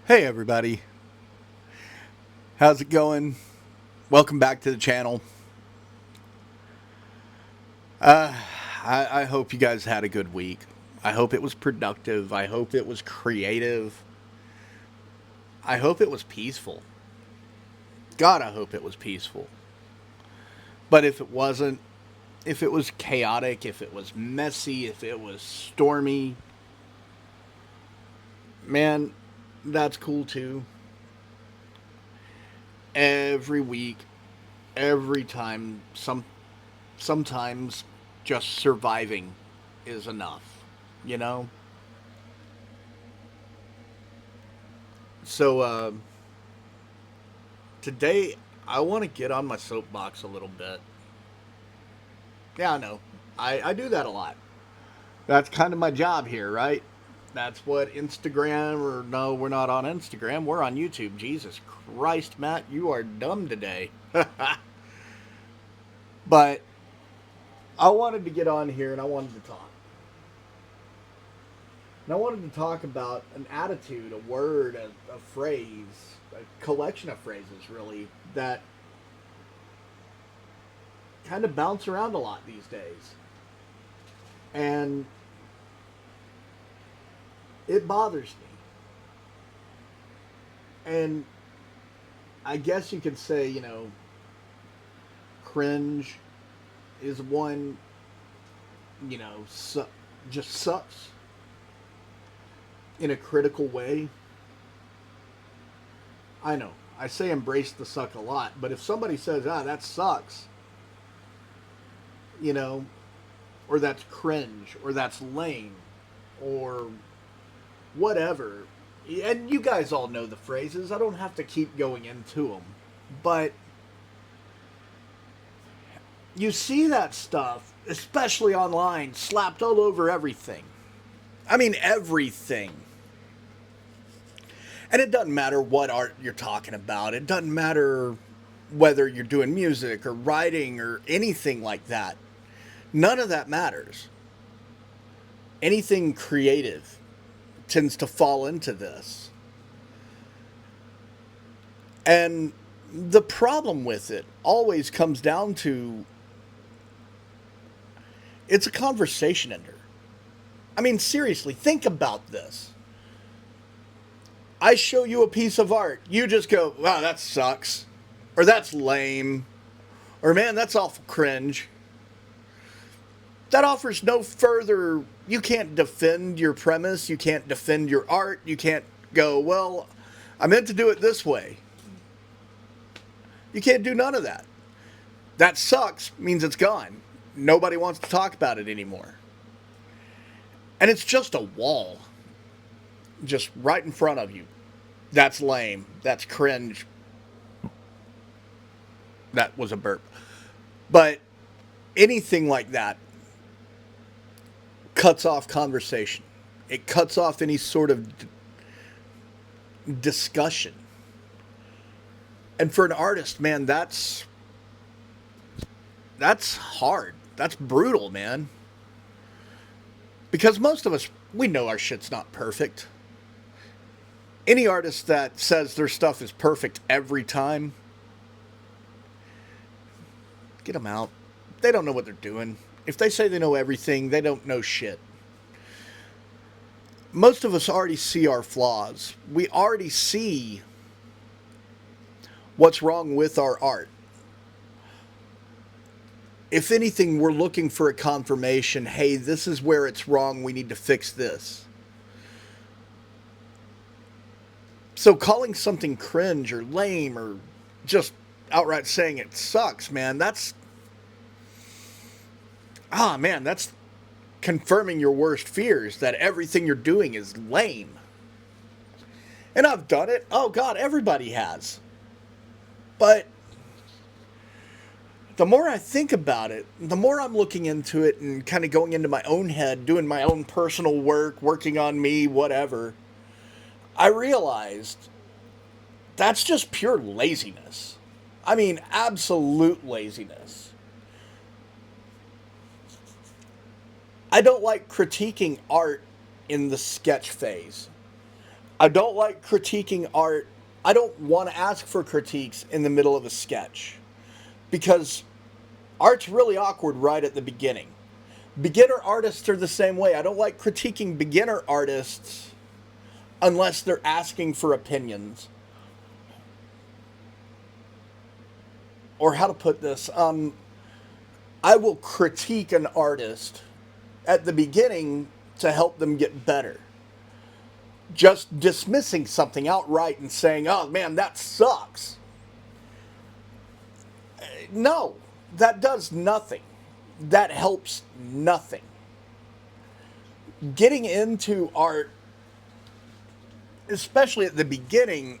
Hey everybody, how's it going? Welcome back to the channel. Uh, I hope you guys had a good week. I hope it was productive. I hope it was creative. I hope it was peaceful. God, I hope it was peaceful. But if it wasn't, if it was chaotic, if it was messy, if it was stormy, man, that's cool too. Every week, every time, sometimes just surviving is enough, you know? So today I want to get on my soapbox a little bit. Yeah, I know. I do that a lot. That's kind of my job here, right? That's what Instagram, or no, we're not on Instagram. We're on YouTube. Jesus Christ, Matt, you are dumb today. But I wanted to get on here and I wanted to talk. And I wanted to talk about an attitude, a word, a phrase, a collection of phrases, really, that kind of bounce around a lot these days. And it bothers me. And I guess you could say, cringe is one, just sucks in a critical way. I know. I say embrace the suck a lot, but if somebody says, that sucks, you know, or that's cringe, or that's lame, or whatever, and you guys all know the phrases, I don't have to keep going into them, but you see that stuff, especially online, slapped all over everything. I mean, everything. And it doesn't matter what art you're talking about. It doesn't matter whether you're doing music or writing or anything like that. None of that matters. Anything creative tends to fall into this. And the problem with it always comes down to it's a conversation ender. I mean, seriously, think about this. I show you a piece of art. You just go, wow, that sucks. Or that's lame. Or man, that's awful cringe. That offers no further. You can't defend your premise. You can't defend your art. You can't go, well, I meant to do it this way. You can't do none of that. That sucks means it's gone. Nobody wants to talk about it anymore. And it's just a wall. Just right in front of you. That's lame. That's cringe. That was a burp. But anything like that cuts off conversation. It cuts off any sort of discussion. And for an artist, man, that's hard. That's brutal, man. Because most of us, we know our shit's not perfect. Any artist that says their stuff is perfect every time, get them out. They don't know what they're doing. If they say they know everything, they don't know shit. Most of us already see our flaws. We already see what's wrong with our art. If anything, we're looking for a confirmation. Hey, this is where it's wrong. We need to fix this. So calling something cringe or lame or just outright saying it sucks, man, that's confirming your worst fears that everything you're doing is lame. And I've done it. Oh, God, everybody has. But the more I think about it, the more I'm looking into it and kind of going into my own head, doing my own personal work, working on me, whatever, I realized that's just pure laziness. I mean, absolute laziness. I don't like critiquing art in the sketch phase. I don't like critiquing art. I don't want to ask for critiques in the middle of a sketch because art's really awkward right at the beginning. Beginner artists are the same way. I don't like critiquing beginner artists unless they're asking for opinions. Or how to put this, I will critique an artist at the beginning to help them get better. Just dismissing something outright and saying, oh man, that sucks. No, that does nothing. That helps nothing. Getting into art, especially at the beginning,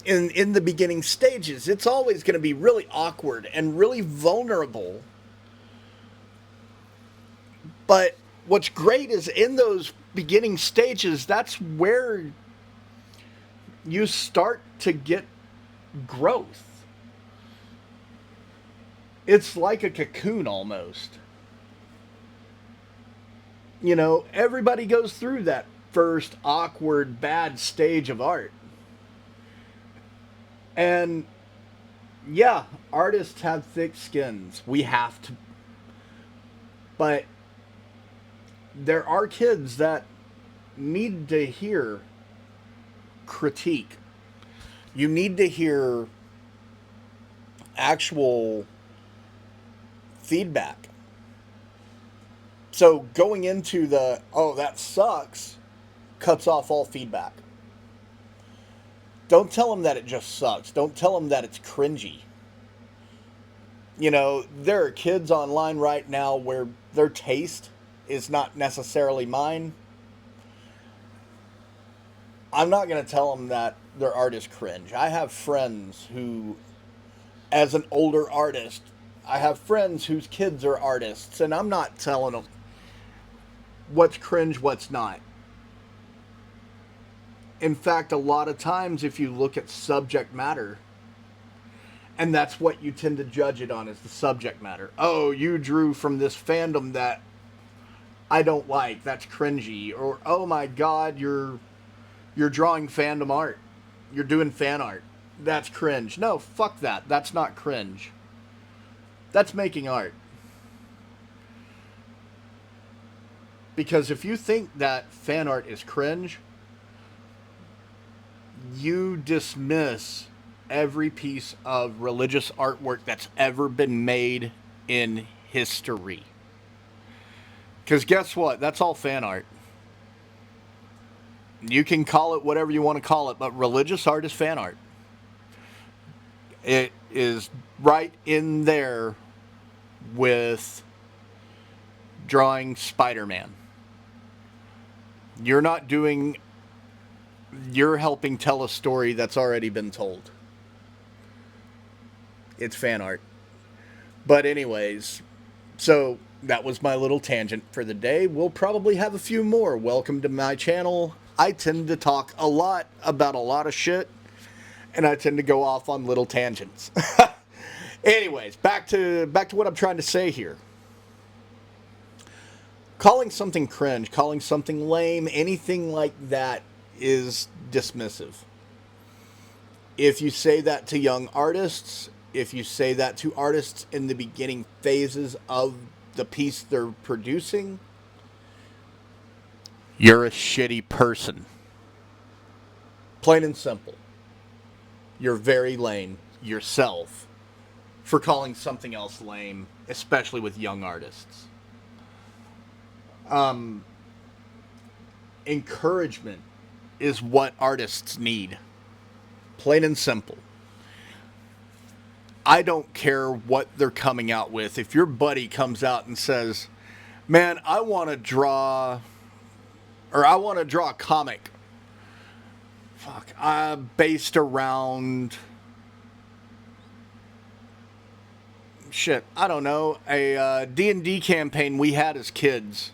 in the beginning stages, it's always going to be really awkward and really vulnerable. But what's great is in those beginning stages, that's where you start to get growth. It's like a cocoon almost. You know, everybody goes through that first awkward, bad stage of art. And yeah, artists have thick skins. We have to. But there are kids that need to hear critique. You need to hear actual feedback. So going into the, oh, that sucks, cuts off all feedback. Don't tell them that it just sucks. Don't tell them that it's cringy. You know, there are kids online right now where their taste is not necessarily mine. I'm not going to tell them that their art is cringe. I have friends who, as an older artist, I have friends whose kids are artists, and I'm not telling them what's cringe, what's not. In fact, a lot of times if you look at subject matter, and that's what you tend to judge it on, is the subject matter. Oh, you drew from this fandom that I don't like, that's cringy. Or, oh my god, you're drawing fandom art. You're doing fan art. That's cringe. No, fuck that. That's not cringe. That's making art. Because if you think that fan art is cringe, you dismiss every piece of religious artwork that's ever been made in history. Because guess what? That's all fan art. You can call it whatever you want to call it, but religious art is fan art. It is right in there with drawing Spider-Man. You're not doing... You're helping tell a story that's already been told. It's fan art. But anyways, so that was my little tangent for the day. We'll probably have a few more. Welcome to my channel. I tend to talk a lot about a lot of shit, and I tend to go off on little tangents. Anyways, back to what I'm trying to say here. Calling something cringe, calling something lame, anything like that is dismissive. If you say that to young artists, if you say that to artists in the beginning phases of the piece they're producing, you're a shitty person. Plain and simple. You're very lame yourself for calling something else lame, especially with young artists. Encouragement is what artists need. Plain and simple. I don't care what they're coming out with. If your buddy comes out and says, man, I want to draw a comic based around I don't know, a D&D campaign we had as kids.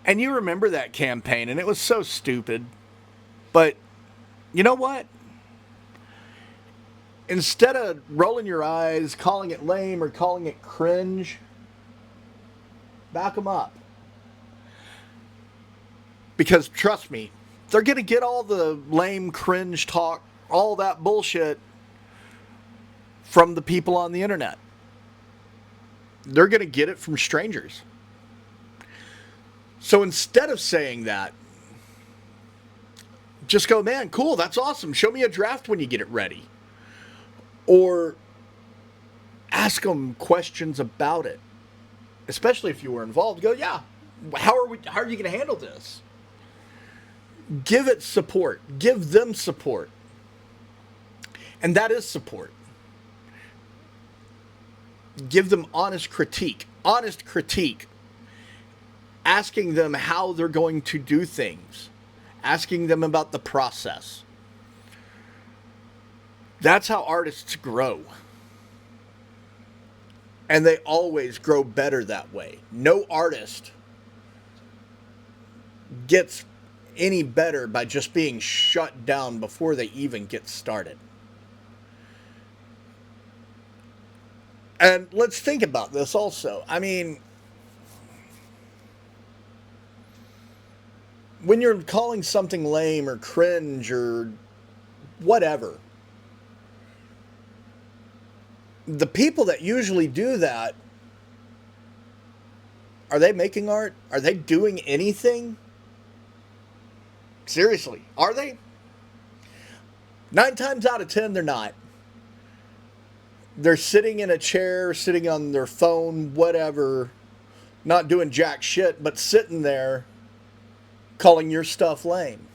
And you remember that campaign, and it was so stupid. But you know what? Instead of rolling your eyes, calling it lame, or calling it cringe, back them up. Because trust me, They're going to get all the lame cringe talk, all that bullshit from the people on the internet. They're going to get it from strangers. So instead of saying that, just go, man, cool, that's awesome. Show me a draft when you get it ready. Or ask them questions about it. Especially if you were involved. Go, yeah, how are you going to handle this? Give it support. Give them support. And that is support. Give them honest critique. Honest critique. Asking them how they're going to do things. Asking them about the process. That's how artists grow. And they always grow better that way. No artist gets any better by just being shut down before they even get started. And let's think about this also. I mean, when you're calling something lame or cringe or whatever, the people that usually do that, are they making art? Are they doing anything? Seriously, are they? 9 times out of 10, they're not. They're sitting in a chair, sitting on their phone, whatever, not doing jack shit, but sitting there calling your stuff lame.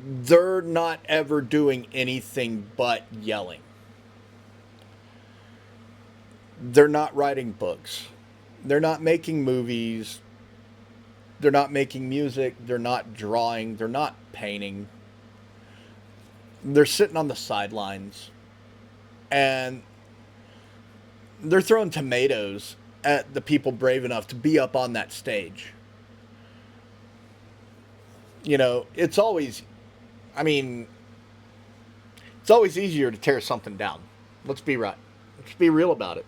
They're not ever doing anything but yelling. They're not writing books. They're not making movies. They're not making music. They're not drawing. They're not painting. They're sitting on the sidelines. And they're throwing tomatoes at the people brave enough to be up on that stage. You know, it's always easier to tear something down. Let's be right. Let's be real about it.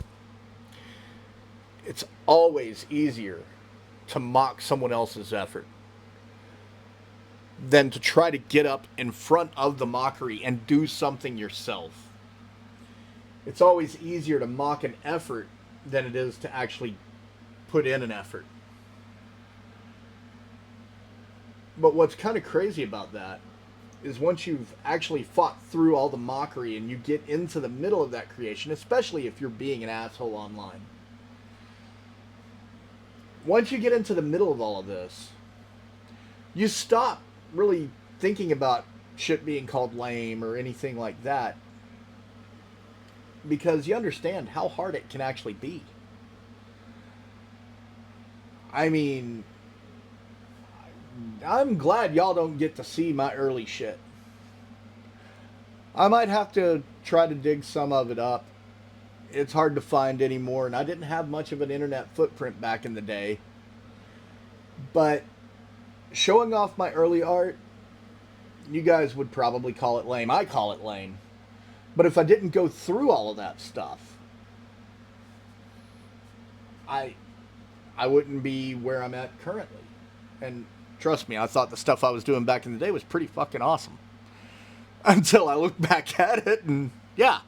It's always easier to mock someone else's effort than to try to get up in front of the mockery and do something yourself. It's always easier to mock an effort than it is to actually put in an effort. But what's kind of crazy about that is once you've actually fought through all the mockery and you get into the middle of that creation, especially if you're being an asshole online, once you get into the middle of all of this, you stop really thinking about shit being called lame or anything like that, because you understand how hard it can actually be. I mean, I'm glad y'all don't get to see my early shit. I might have to try to dig some of it up. It's hard to find anymore, and I didn't have much of an internet footprint back in the day. But showing off my early art, you guys would probably call it lame. I call it lame. But if I didn't go through all of that stuff, I wouldn't be where I'm at currently. And trust me, I thought the stuff I was doing back in the day was pretty fucking awesome. Until I look back at it and, yeah.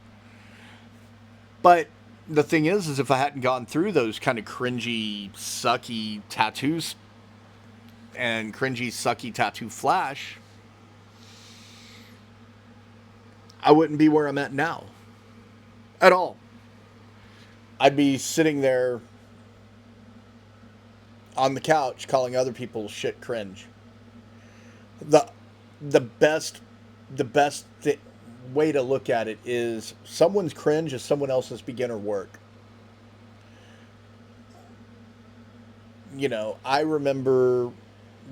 But the thing is if I hadn't gone through those kind of cringy, sucky tattoos and cringy, sucky tattoo flash, I wouldn't be where I'm at now. At all. I'd be sitting there on the couch calling other people's shit cringe. The best way to look at it is someone's cringe is someone else's beginner work. You know, I remember,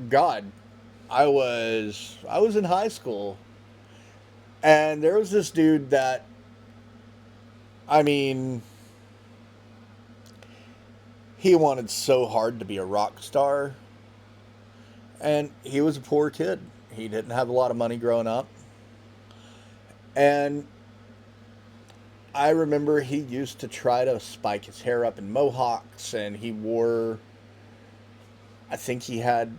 God, I was in high school, and there was this dude that, I mean, he wanted so hard to be a rock star, and he was a poor kid. He didn't have a lot of money growing up. And I remember he used to try to spike his hair up in mohawks, and he wore, I think he had,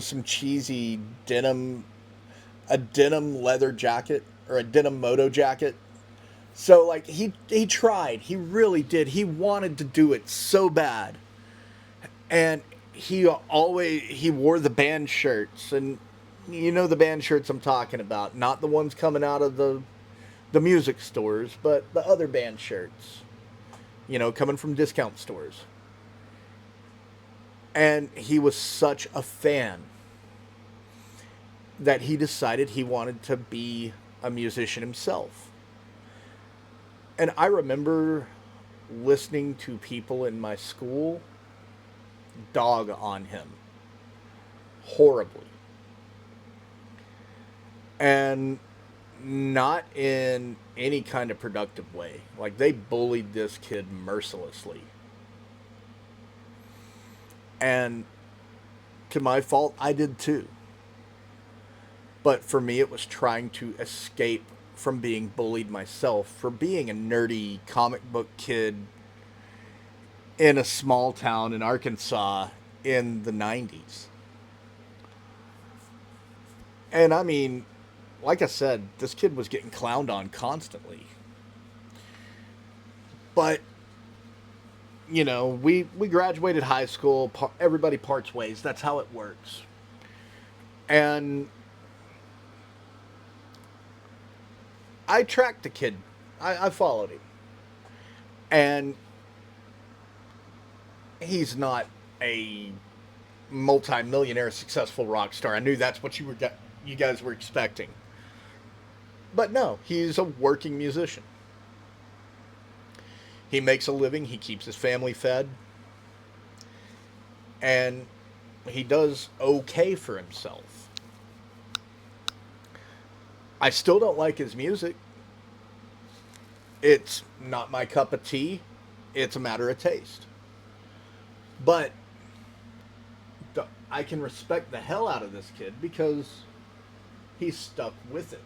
some cheesy a denim leather jacket or a denim moto jacket. So like he tried. He really did. He wanted to do it so bad. And he wore the band shirts, and you know the band shirts I'm talking about, not the ones coming out of the music stores, but the other band shirts, coming from discount stores. And he was such a fan that he decided he wanted to be a musician himself. And I remember listening to people in my school dog on him horribly. And not in any kind of productive way. Like, they bullied this kid mercilessly. And to my fault, I did too. But for me, it was trying to escape from being bullied myself for being a nerdy comic book kid in a small town in Arkansas in the 90s. And I mean, like I said, this kid was getting clowned on constantly. But, we graduated high school, everybody parts ways. That's how it works. And I tracked the kid. I followed him. And he's not a multi-millionaire successful rock star. I knew that's what you guys were expecting. But no, he's a working musician. He makes a living, he keeps his family fed, and he does okay for himself. I still don't like his music. It's not my cup of tea. It's a matter of taste. But I can respect the hell out of this kid because he's stuck with it.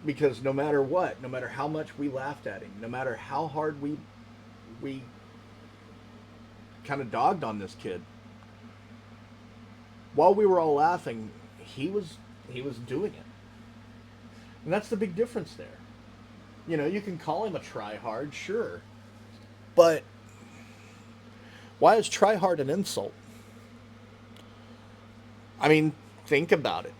Because no matter what, no matter how much we laughed at him, no matter how hard we kind of dogged on this kid, while we were all laughing, he was doing it. And that's the big difference there. You can call him a try-hard, sure. But why is try-hard an insult? I mean, think about it.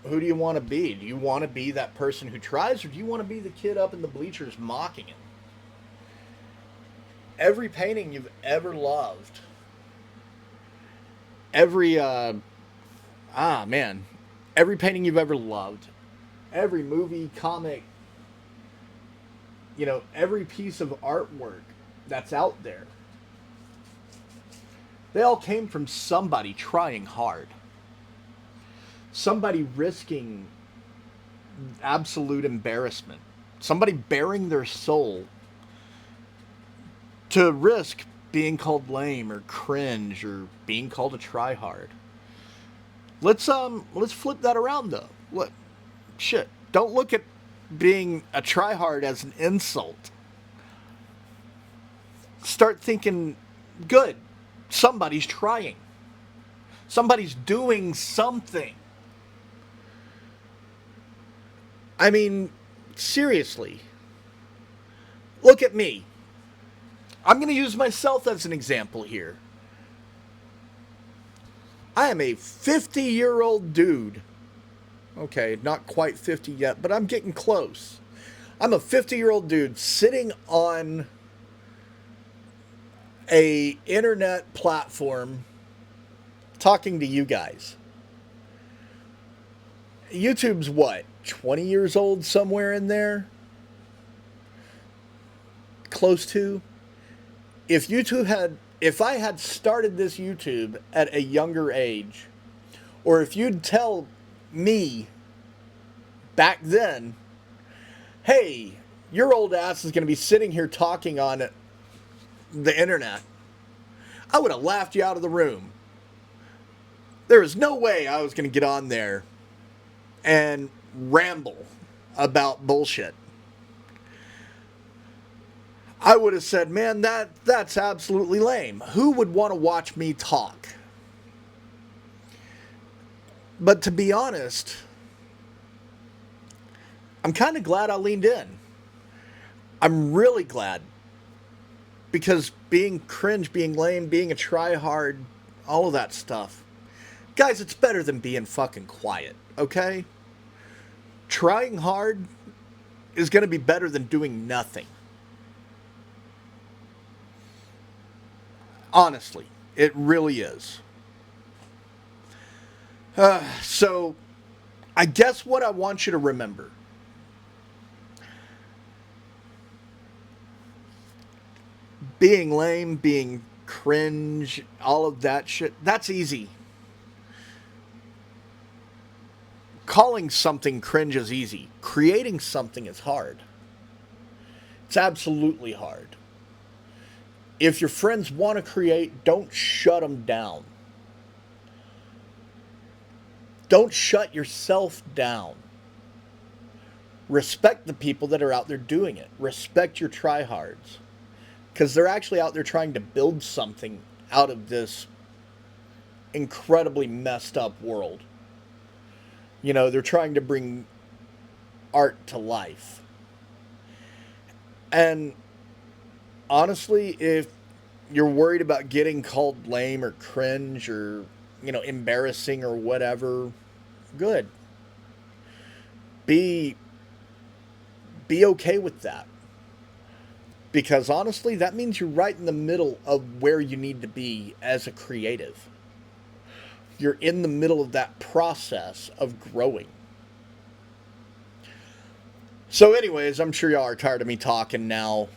Who do you want to be? Do you want to be that person who tries, or do you want to be the kid up in the bleachers mocking him? Every painting you've ever loved, every painting you've ever loved, every movie, comic, every piece of artwork that's out there, they all came from somebody trying hard. Somebody risking absolute embarrassment. Somebody bearing their soul to risk being called lame or cringe or being called a tryhard. Let's flip that around though. Don't look at being a tryhard as an insult. Start thinking, good, somebody's trying. Somebody's doing something. I mean, seriously. Look at me. I'm going to use myself as an example here. I am a 50-year-old dude. Okay, not quite 50 yet, but I'm getting close. I'm a 50-year-old dude sitting on a internet platform talking to you guys. YouTube's what? 20 years old, somewhere in there? Close to? If I had started this YouTube at a younger age, or if you'd tell me back then, hey, your old ass is going to be sitting here talking on the internet, I would have laughed you out of the room. There was no way I was going to get on there and ramble about bullshit. I would have said, man, that's absolutely lame. Who would want to watch me talk? But to be honest, I'm kind of glad I leaned in. I'm really glad. Because being cringe, being lame, being a tryhard, all of that stuff. Guys, it's better than being fucking quiet, okay? Trying hard is going to be better than doing nothing. Honestly, it really is. So, I guess what I want you to remember, being lame, being cringe, all of that shit, that's easy. Calling something cringe is easy. Creating something is hard. It's absolutely hard. If your friends want to create, don't shut them down. Don't shut yourself down. Respect the people that are out there doing it. Respect your tryhards. Because they're actually out there trying to build something out of this incredibly messed up world. You know, they're trying to bring art to life. And honestly, if you're worried about getting called lame or cringe or, embarrassing or whatever, good. Be okay with that. Because honestly, that means you're right in the middle of where you need to be as a creative. You're in the middle of that process of growing. So, anyways, I'm sure y'all are tired of me talking now.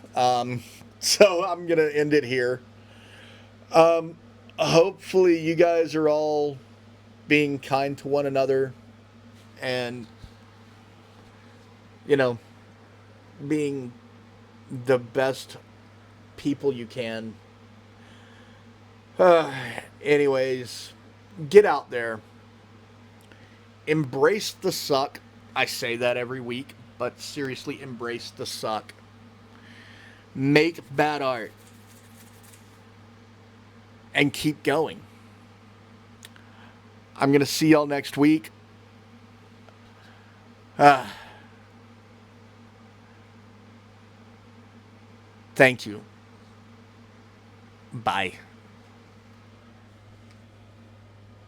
So I'm going to end it here. Hopefully, you guys are all being kind to one another and, being the best people you can. Anyways, get out there. Embrace the suck. I say that every week, but seriously, embrace the suck. Make bad art. And keep going. I'm going to see y'all next week. Thank you. Bye.